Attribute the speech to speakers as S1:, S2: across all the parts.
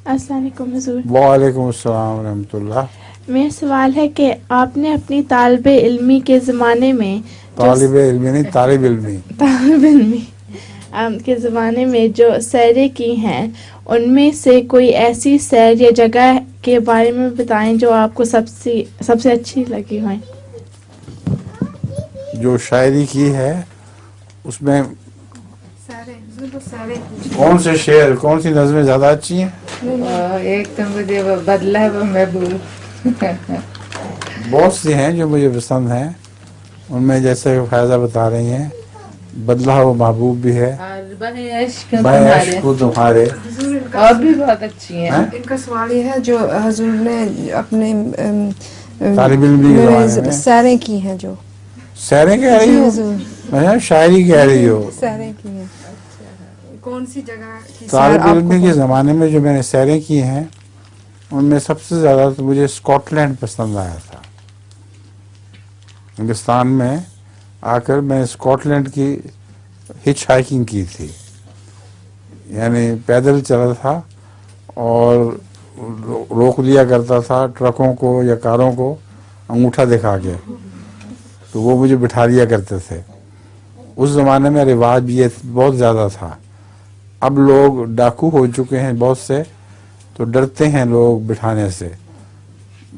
S1: السلام علیکم حضور.
S2: وعلیکم السلام ورحمۃ اللہ.
S1: میرا سوال ہے کہ آپ نے اپنی طالب علمی کے زمانے میں
S2: طالب علمی نہیں، طالب علمی.
S1: طالب علمی کے زمانے میں جو سیریں کی ہیں ان میں سے کوئی ایسی سیر یا جگہ کے بارے میں بتائیں جو آپ کو سب سے اچھی لگی ہوئیں.
S2: جو شاعری کی ہے اس میں کون سے شعر، کون سی نظمیں زیادہ اچھی ہیں؟
S3: ایک تو مجھے وہ بدلا وہ محبوب.
S2: بہت سی ہیں جو مجھے پسند ہیں، ان میں جیسے فائزہ بتا رہی ہیں بدلہ و محبوب بھی ہے،
S3: اور بہے عشق
S2: بہے عشق تمہارے،
S3: اور بھی بہت اچھی ہیں.
S4: ان کا سوال یہ ہے جو حضور نے اپنے
S2: طالب علمی کے زمانے میں
S4: سیریں کی ہیں، جو
S2: سیریں کہہ رہی ہو، میں شاعری کہہ رہی ہو.
S4: سیریں کی ہیں کون سی جگہ کی سیر
S2: طالب
S4: آپ
S2: علمی
S4: کو
S2: کے زمانے میں جو میں نے سیریں کی ہیں ان میں سب سے زیادہ تو مجھے اسکاٹ لینڈ پسند آیا تھا. ہندوستان میں آ کر میں نے اسکاٹ لینڈ کی ہچ ہائکنگ کی تھی، یعنی پیدل چلا تھا اور روک لیا کرتا تھا ٹرکوں کو یا کاروں کو انگوٹھا دکھا کے، تو وہ مجھے بٹھا لیا کرتے تھے. اس زمانے میں رواج بھی یہ بہت زیادہ تھا. اب لوگ ڈاکو ہو چکے ہیں بہت سے، تو ڈرتے ہیں لوگ بٹھانے سے،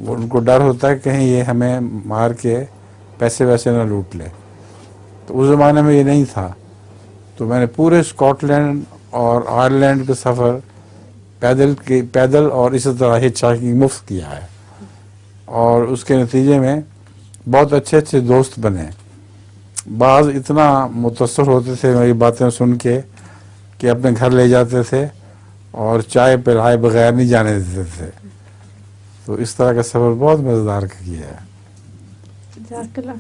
S2: ان کو ڈر ہوتا ہے کہیں یہ ہمیں مار کے پیسے ویسے نہ لوٹ لے. تو اس زمانے میں یہ نہیں تھا، تو میں نے پورے اسکاٹ لینڈ اور آئرلینڈ کا سفر پیدل اور اسی طرح ہچ ہائکنگ مفت کیا ہے، اور اس کے نتیجے میں بہت اچھے اچھے دوست بنے. بعض اتنا متاثر ہوتے تھے میری باتیں سن کے کہ اپنے گھر لے جاتے تھے اور چائے پلائے بغیر نہیں جانے دیتے تھے. تو اس طرح کا سفر بہت مزیدار کیا ہے.
S1: جزاک اللہ.